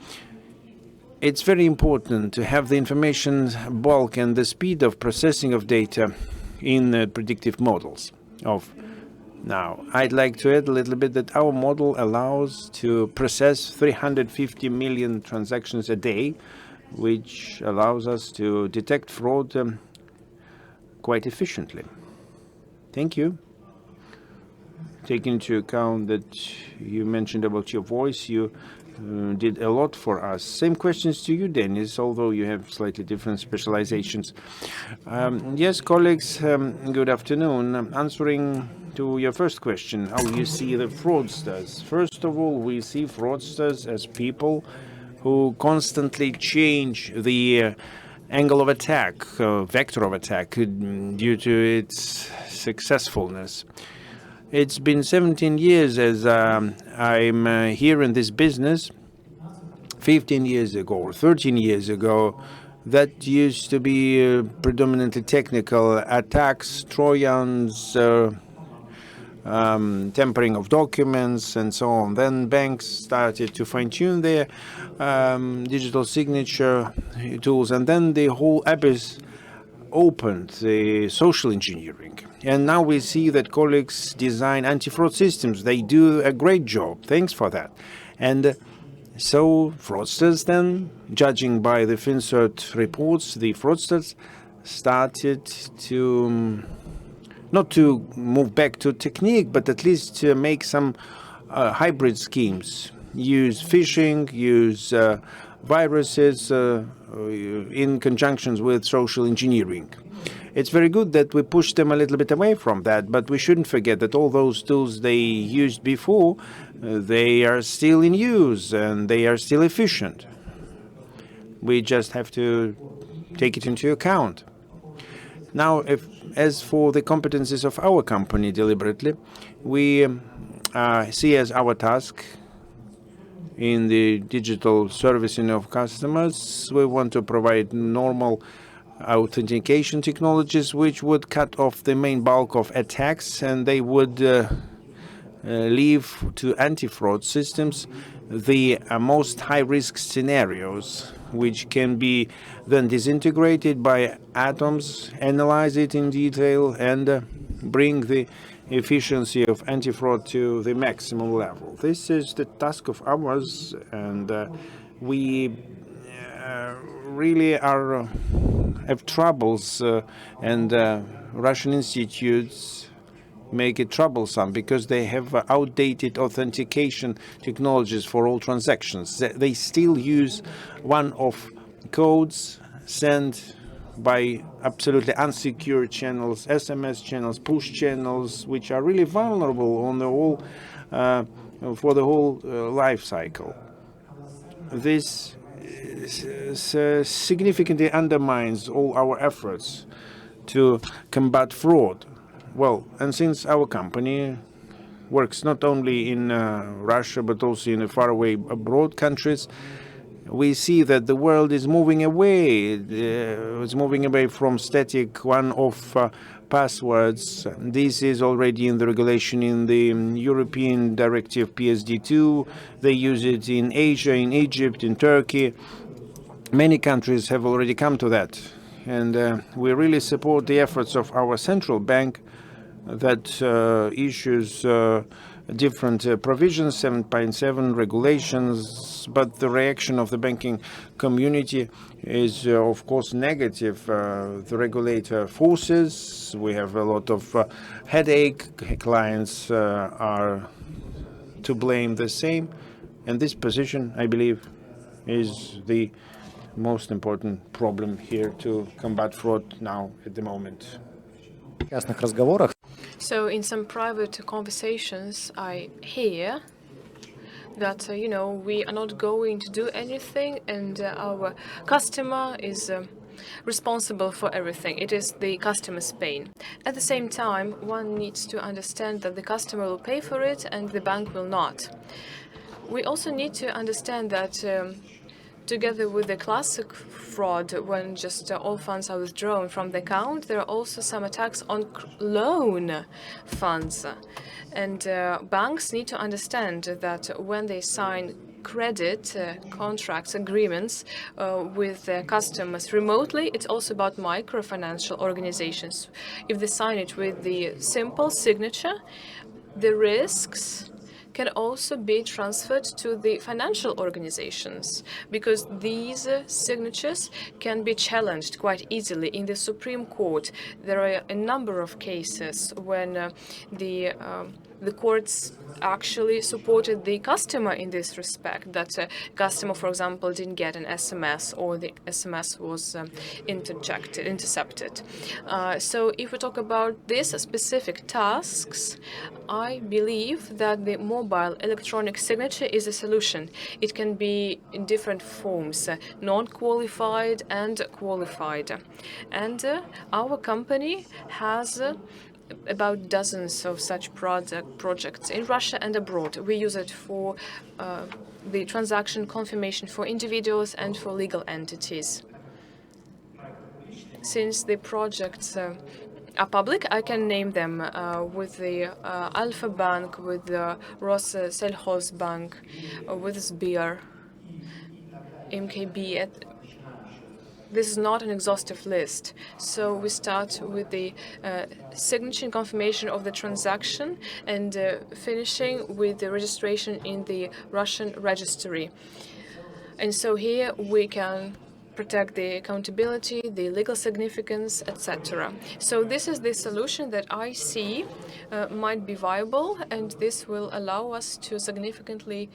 It's very important to have the information bulk and the speed of processing of data in predictive models. Now, I'd like to add a little bit that our model allows to process 350 million transactions a day, which allows us to detect fraud quite efficiently. Thank you. Taking into account that you mentioned about your voice, you did a lot for us. Same questions to you, Denis, although you have slightly different specializations. Yes, colleagues, good afternoon. Answering to your first question, how you see the fraudsters. First of all, we see fraudsters as people who constantly change the angle of attack, vector of attack, due to its successfulness. It's been 17 years as I'm here in this business. 15 years ago or 13 years ago, that used to be predominantly technical attacks, Trojans, tampering of documents, and so on. Then banks started to fine-tune their digital signature tools, and then the whole abyss opened, the social engineering. And now we see that colleagues design anti-fraud systems. They do a great job. Thanks for that. And so fraudsters then, judging by the FinCert reports, the fraudsters started to not to move back to technique, but at least to make some hybrid schemes. Use phishing, use viruses in conjunctions with social engineering. It's very good that we push them a little bit away from that, but we shouldn't forget that all those tools they used before, they are still in use and they are still efficient. We just have to take it into account. Now, as for the competencies of our company deliberately, we see as our task in the digital servicing of customers, we want to provide normal authentication technologies which would cut off the main bulk of attacks, and they would leave to anti-fraud systems the most high-risk scenarios, which can be then disintegrated by atoms, analyze it in detail, and bring the efficiency of anti-fraud to the maximum level. This is the task of ours, and we really have troubles, and Russian institutes make it troublesome because they have outdated authentication technologies for all transactions. They still use one-off codes sent by absolutely unsecured channels, SMS channels, push channels, which are really vulnerable on the whole for the whole life cycle. This significantly undermines all our efforts to combat fraud. Well, and since our company works not only in Russia but also in faraway abroad countries, we see that the world is moving away. It's moving away from static one-off passwords. This is already in the regulation in the European Directive PSD2. They use it in Asia, in Egypt, in Turkey. Many countries have already come to that. And we really support the efforts of our central bank that issues different provisions, 7.7 regulations, but the reaction of the banking community is, of course, negative. The regulator forces, we have a lot of headache, clients are to blame the same, and this position, I believe, is the most important problem here to combat fraud now at the moment. So in some private conversations, I hear that, we are not going to do anything and our customer is responsible for everything. It is the customer's pain. At the same time, one needs to understand that the customer will pay for it and the bank will not. We also need to understand that together with the classic fraud, when just all funds are withdrawn from the account, there are also some attacks on loan funds. And banks need to understand that when they sign credit contracts, agreements with their customers remotely, it's also about microfinancial organizations. If they sign it with the simple signature, the risks can also be transferred to the financial organizations, because these signatures can be challenged quite easily in the Supreme Court. There are a number of cases when the courts actually supported the customer in this respect, that customer, for example, didn't get an SMS or the SMS was intercepted. So if we talk about these specific tasks, I believe that the mobile electronic signature is a solution. It can be in different forms, non-qualified and qualified. And our company has about dozens of such projects in Russia and abroad. We use it for the transaction confirmation for individuals and for legal entities. Since the projects are public, I can name them with the Alfa Bank, with the Rosselsельхозbank, with Sber, MKB. This is not an exhaustive list. So we start with the signature and confirmation of the transaction and finishing with the registration in the Russian registry. And so here we can protect the accountability, the legal significance, etc. So this is the solution that I see might be viable, and this will allow us to significantly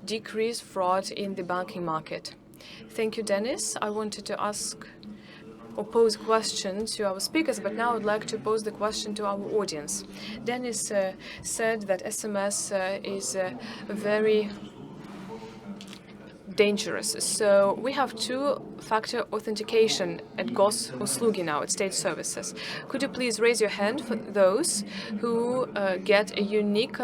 decrease fraud in the banking market. Thank you, Denis. I wanted to ask or pose a question to our speakers, but now I'd like to pose the question to our audience. Denis said that SMS is very dangerous. So we have two-factor authentication at Gosuslugi now, at state services. Could you please raise your hand for those who get a unique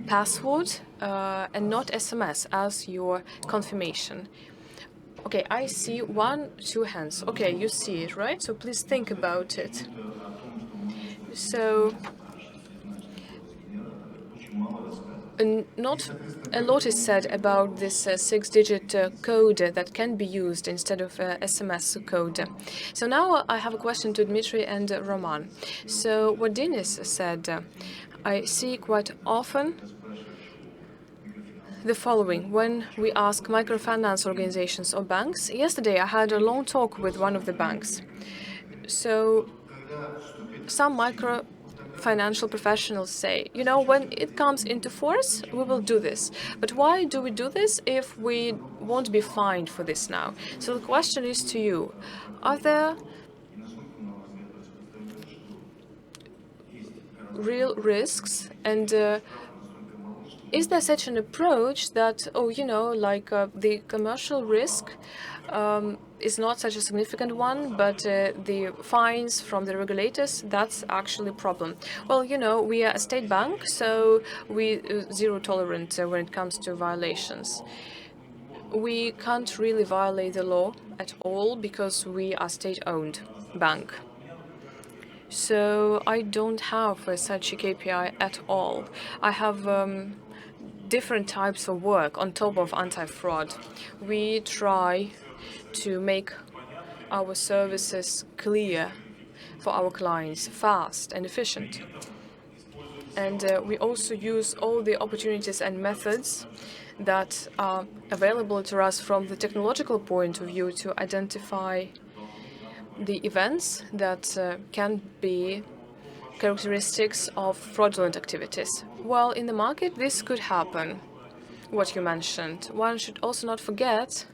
password and not SMS as your confirmation? Okay, I see 2 hands. Okay, you see it, right? So please think about it. So not a lot is said about this 6-digit code that can be used instead of SMS code. So now I have a question to Dmitry and Roman. So what Denis said, I see quite often the following. When we ask microfinance organizations or banks, yesterday I had a long talk with one of the banks. So some financial professionals say, you know, when it comes into force, we will do this. But why do we do this if we won't be fined for this now? So the question is to you, are there real risks, and is there such an approach that, oh, you know, like the commercial risk is not such a significant one, but the fines from the regulators, that's actually a problem? Well, you know, we are a state bank, so we zero tolerant when it comes to violations. We can't really violate the law at all because we are state-owned bank. So I don't have such a KPI at all. I have different types of work on top of anti-fraud. We try to make our services clear for our clients, fast and efficient. And we also use all the opportunities and methods that are available to us from the technological point of view to identify the events that can be characteristics of fraudulent activities. Well, in the market, this could happen, what you mentioned. One should also not forget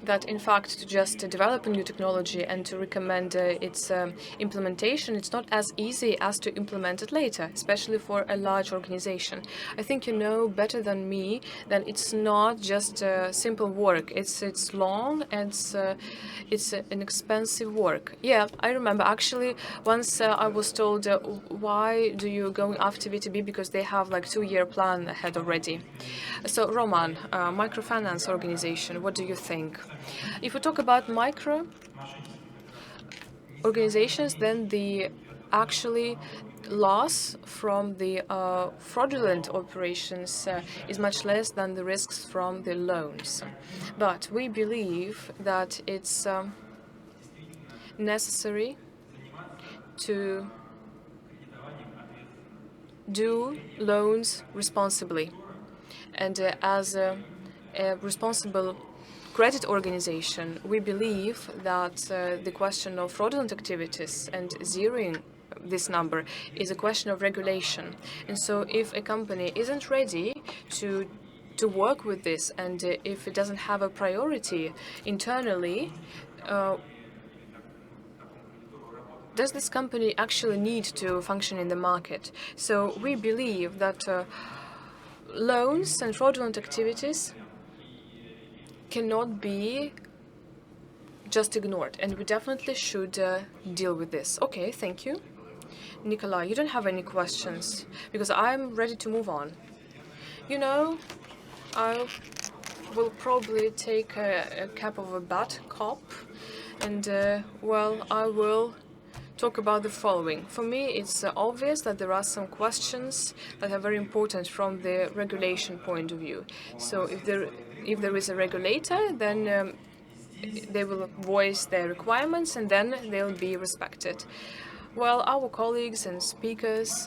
that, in fact, to just develop a new technology and to recommend its implementation, it's not as easy as to implement it later, especially for a large organization. I think you know better than me that it's not just simple work. It's long and it's an expensive work. Yeah, I remember actually once I was told, why do you going after VTB? Because they have like 2-year plan ahead already. So Roman, microfinance organization, what do you think? If we talk about micro organizations, then the actually loss from the fraudulent operations is much less than the risks from the loans. But we believe that it's necessary to do loans responsibly. And as a responsible credit organization, we believe that the question of fraudulent activities and zeroing this number is a question of regulation. And so if a company isn't ready to work with this, and if it doesn't have a priority internally, does this company actually need to function in the market? So we believe that loans and fraudulent activities cannot be just ignored, and we definitely should deal with this. Okay, thank you. Nikolay, you don't have any questions, because I'm ready to move on. You know, I will probably take a cap of a bad cop, and, well, I will talk about the following. For me, it's obvious that there are some questions that are very important from the regulation point of view. So if there is a regulator, then they will voice their requirements, and then they'll be respected. Well, our colleagues and speakers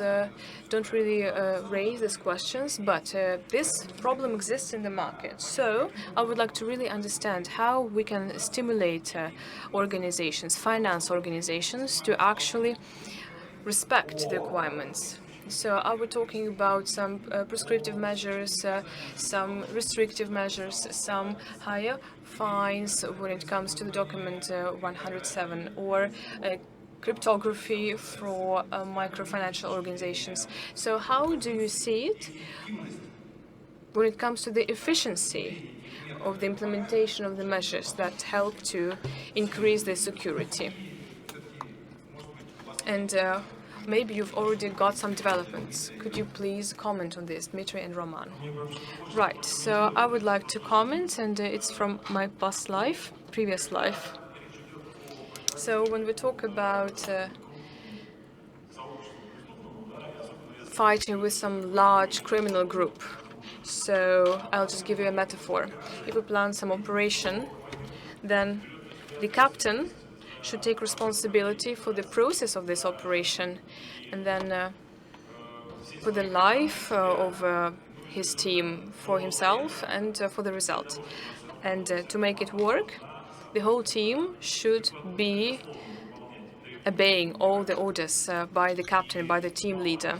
don't really raise these questions, but this problem exists in the market. So I would like to really understand how we can stimulate organizations, finance organizations, to actually respect the requirements. So are we talking about some prescriptive measures, some restrictive measures, some higher fines when it comes to the document 107, or cryptography for microfinancial organizations? So how do you see it when it comes to the efficiency of the implementation of the measures that help to increase the security? And maybe you've already got some developments. Could you please comment on this, Dmitry and Roman? Right, so I would like to comment, and it's from my previous life. So when we talk about fighting with some large criminal group, so I'll just give you a metaphor. If we plan some operation, then the captain should take responsibility for the process of this operation, and then for the life of his team, for himself, and for the result. And to make it work, the whole team should be obeying all the orders by the captain, by the team leader.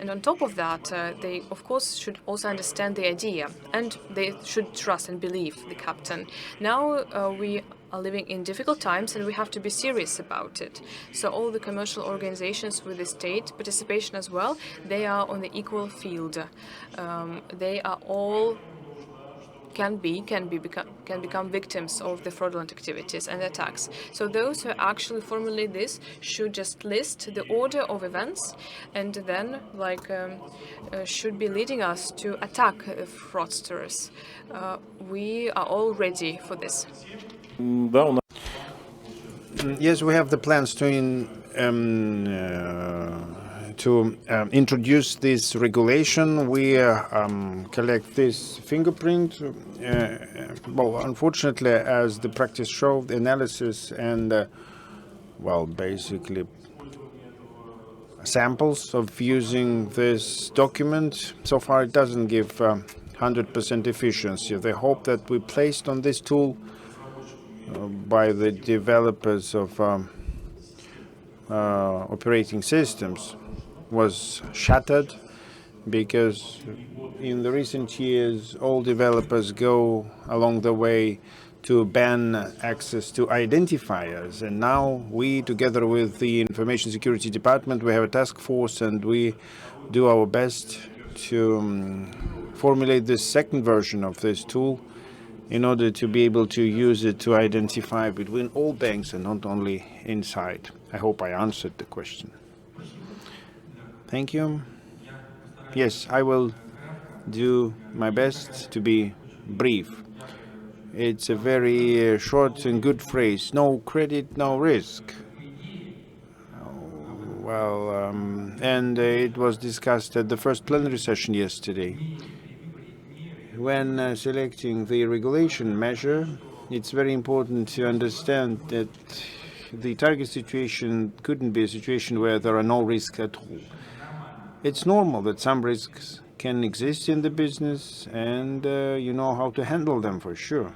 And on top of that, they, of course, should also understand the idea, and they should trust and believe the captain. Now we are living in difficult times, and we have to be serious about it. So all the commercial organizations with the state participation as well, they are on the equal field. They are all can become victims of the fraudulent activities and attacks. So those who actually formulate this should just list the order of events, and then should be leading us to attack fraudsters. We are all ready for this. Yes, we have the plans to introduce this regulation. We collect this fingerprint. Well, unfortunately, as the practice showed, analysis and basically samples of using this document, so far it doesn't give 100% efficiency. The hope that we placed on this tool by the developers of operating systems was shattered, because in the recent years all developers go along the way to ban access to identifiers, and now we, together with the Information Security Department, we have a task force, and we do our best to formulate this second version of this tool in order to be able to use it to identify between all banks and not only inside. I hope I answered the question. Thank you. Yes, I will do my best to be brief. It's a very short and good phrase: no credit, no risk. And it was discussed at the first plenary session yesterday. When selecting the regulation measure, it's very important to understand that the target situation couldn't be a situation where there are no risks at all. It's normal that some risks can exist in the business, and you know how to handle them for sure.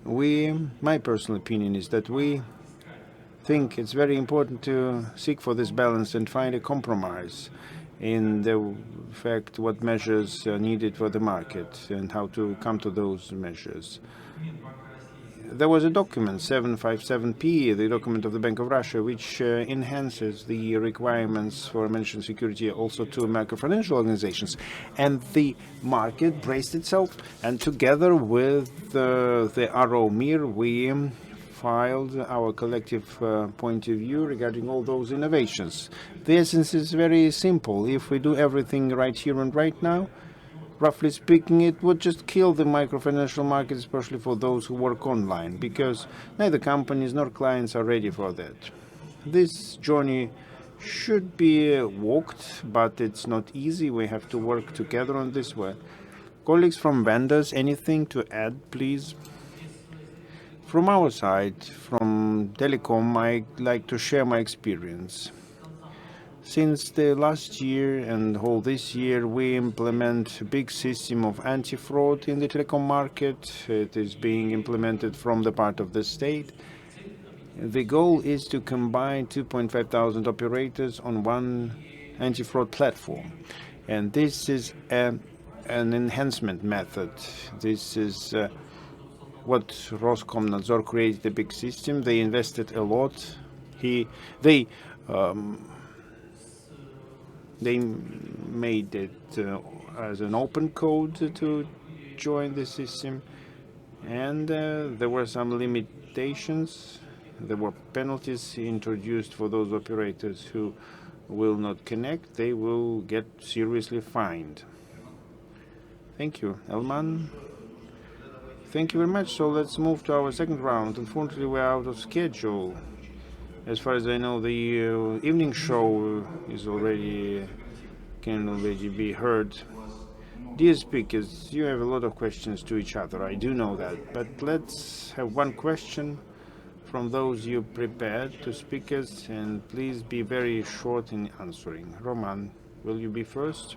My personal opinion is that we think it's very important to seek for this balance and find a compromise in the fact what measures are needed for the market and how to come to those measures. There was a document, 757P, the document of the Bank of Russia, which enhances the requirements for mentioned security also to microfinancial organizations. And the market braced itself, and together with the RO MIR, we filed our collective point of view regarding all those innovations. The essence is very simple. If we do everything right here and right now, roughly speaking, it would just kill the microfinancial market, especially for those who work online, because neither companies nor clients are ready for that. This journey should be walked, but it's not easy. We have to work together on this one. Colleagues from vendors, anything to add, please? From our side, from Telecom, I'd like to share my experience. Since the last year and whole this year, we implement a big system of anti-fraud in the telecom market. It is being implemented from the part of the state. The goal is to combine 2,500 operators on one anti-fraud platform. And this is an enhancement method. This is what Roskomnadzor created a big system. They invested a lot. They made it as an open code to join the system, and there were some limitations. There were penalties introduced for those operators who will not connect. They will get seriously fined. Thank you. Elman? Thank you very much. So let's move to our second round. Unfortunately, we're out of schedule. As far as I know, the evening show can already be heard. Dear speakers, you have a lot of questions to each other. I do know that. But let's have one question from those you prepared to speakers, and please be very short in answering. Roman, will you be first?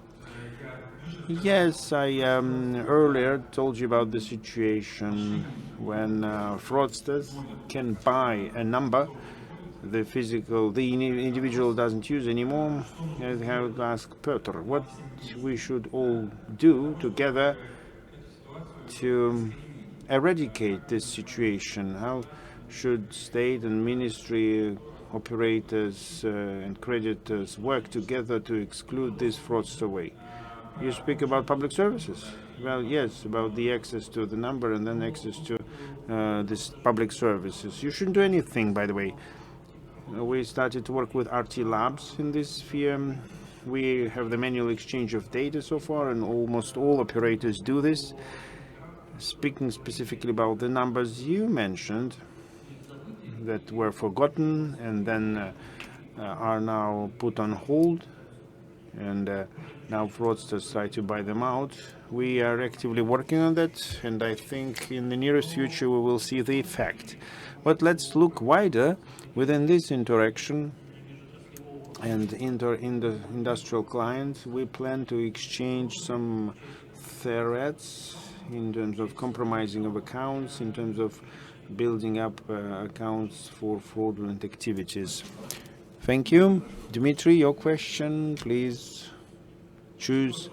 Yes, I earlier told you about the situation when fraudsters can buy a number the individual doesn't use anymore. I have to ask Petr what we should all do together to eradicate this situation. How should state and ministry operators and creditors work together to exclude this fraudster way? You speak about public services. Well, yes, about the access to the number and then access to this public services. You shouldn't do anything, by the way. We started to work with RT Labs in this sphere. We have the manual exchange of data so far, and almost all operators do this. Speaking specifically about the numbers you mentioned that were forgotten and then are now put on hold, and now fraudsters try to buy them out. We are actively working on that, and I think in the nearest future we will see the effect. But let's look wider within this interaction and in the industrial clients. We plan to exchange some threats in terms of compromising of accounts, in terms of building up accounts for fraudulent activities. Thank you. Dmitry, your question, please choose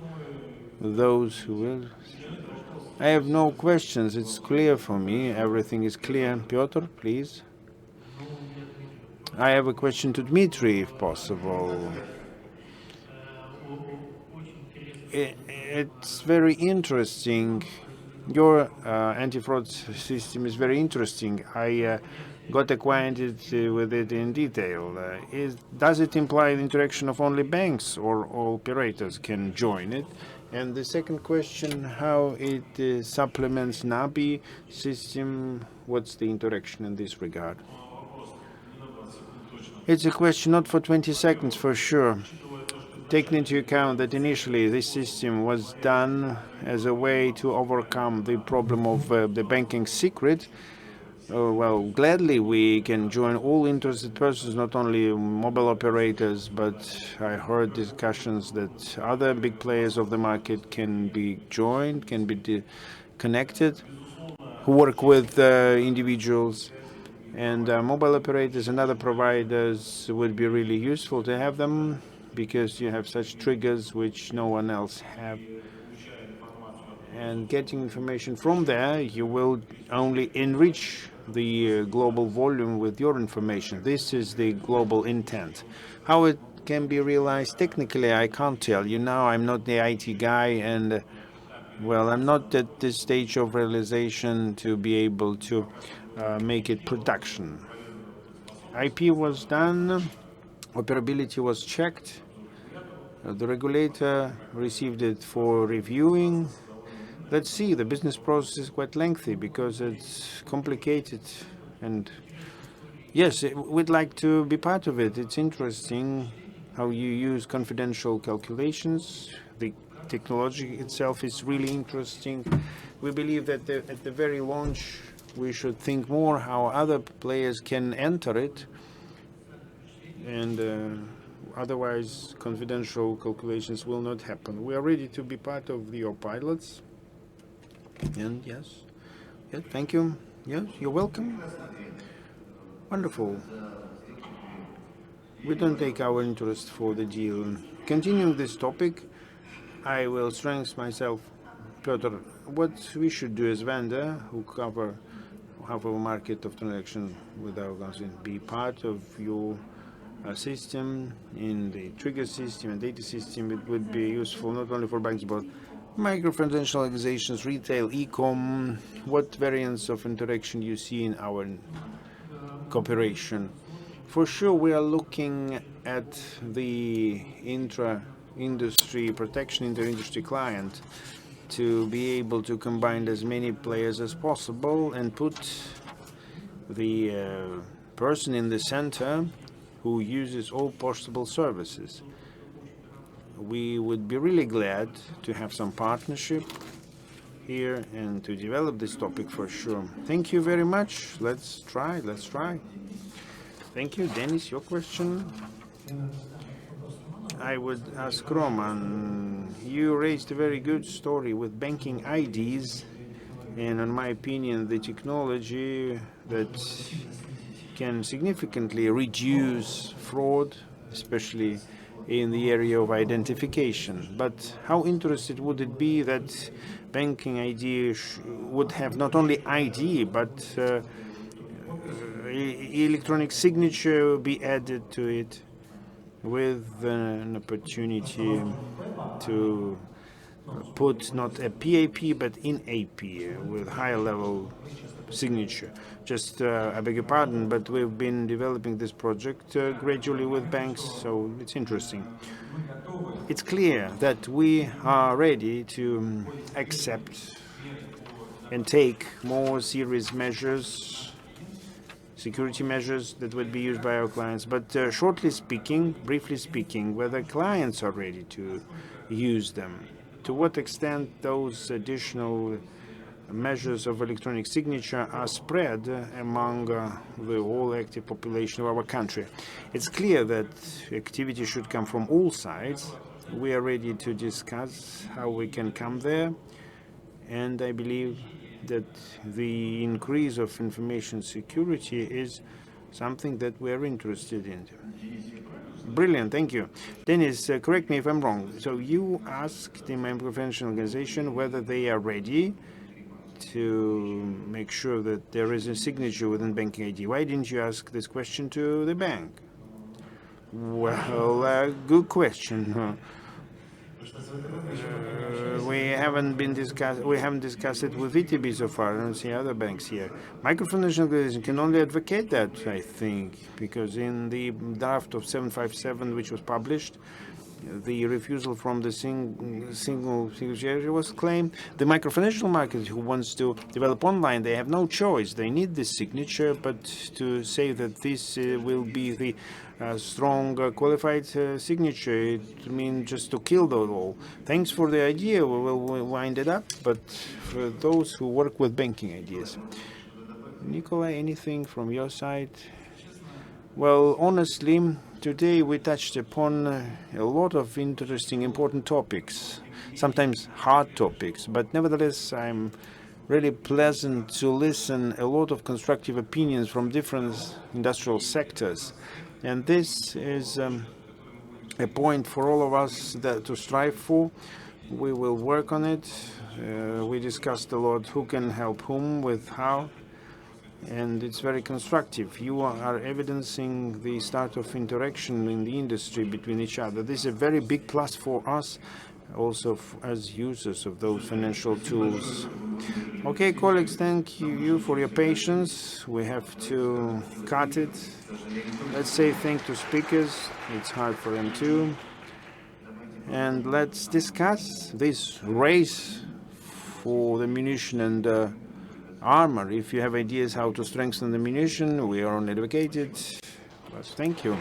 those who will. I have no questions. It's clear for me. Everything is clear. Petr, please. I have a question to Dmitry, if possible. It's very interesting. Your anti-fraud system is very interesting. I got acquainted with it in detail. Does it imply the interaction of only banks, or all operators can join it? And the second question, how it supplements NABI system? What's the interaction in this regard? It's a question not for 20 seconds, for sure. Taking into account that initially this system was done as a way to overcome the problem of the banking secret, well, gladly we can join all interested persons, not only mobile operators, but I heard discussions that other big players of the market can be joined, can be connected, who work with individuals. And mobile operators and other providers would be really useful to have them, because you have such triggers which no one else have. And getting information from there, you will only enrich the global volume with your information. This is the global intent. How it can be realized technically, I can't tell you now. I'm not the IT guy, and well, I'm not at this stage of realization to be able to make it production. IP was done, operability was checked, the regulator received it for reviewing. Let's see, the business process is quite lengthy because it's complicated, and yes, we'd like to be part of it. It's interesting how you use confidential calculations. The technology itself is really interesting. We believe that at the very launch we should think more how other players can enter it, and otherwise confidential calculations will not happen. We are ready to be part of your pilots. And yes, thank you. Yes, you're welcome. Wonderful. We don't take our interest for the deal. Continuing this topic, I will strengthen myself, Petr, what we should do as vendor who cover half of a market of transaction with our country, be part of your system in the trigger system and data system. It would be useful not only for banks but microfinance organizations, retail, e-com. What variants of interaction you see in our cooperation? For sure, we are looking at the intra-industry protection, inter-industry client, to be able to combine as many players as possible and put the person in the center who uses all possible services. We would be really glad to have some partnership here and to develop this topic for sure. Thank you very much. Let's try. Thank you. Denis, your question? I would ask Roman. You raised a very good story with banking IDs, and in my opinion, the technology that can significantly reduce fraud, especially in the area of identification. But how interested would it be that banking ID would have not only ID but electronic signature be added to it, with an opportunity to put not a PAP but in AP with higher level signature. Just I beg your pardon, but we've been developing this project gradually with banks, so it's interesting. It's clear that we are ready to accept and take more serious measures, security measures that would be used by our clients. But briefly speaking, whether clients are ready to use them, to what extent those additional measures of electronic signature are spread among the whole active population of our country. It's clear that activity should come from all sides. We are ready to discuss how we can come there, and I believe that the increase of information security is something that we are interested in. Brilliant, thank you. Denis, correct me if I'm wrong. So you asked the Microfinance organization whether they are ready to make sure that there is a signature within banking ID. Why didn't you ask this question to the bank? Well, good question. We haven't discussed it with VTB so far. I don't see other banks here. Microfinance organization can only advocate that, I think, because in the draft of 757, which was published, the refusal from the single signature was claimed. The microfinancial market who wants to develop online, they have no choice. They need this signature, but to say that this will be the strong qualified signature, it means just to kill the all. Thanks for the idea. We will wind it up, but for those who work with banking ideas. Nikolay, anything from your side? Well, honestly, today we touched upon a lot of interesting, important topics, sometimes hard topics, but nevertheless, I'm really pleasant to listen a lot of constructive opinions from different industrial sectors. And this is a point for all of us to strive for. We will work on it. We discussed a lot who can help whom with how, and it's very constructive. You are evidencing the start of interaction in the industry between each other. This is a very big plus for us, also as users of those financial tools. Okay, colleagues, thank you for your patience. We have to cut it. Let's say thank to speakers. It's hard for them too. And let's discuss this race for the munition and armor. If you have ideas how to strengthen the munition, we are only advocated. Thank you.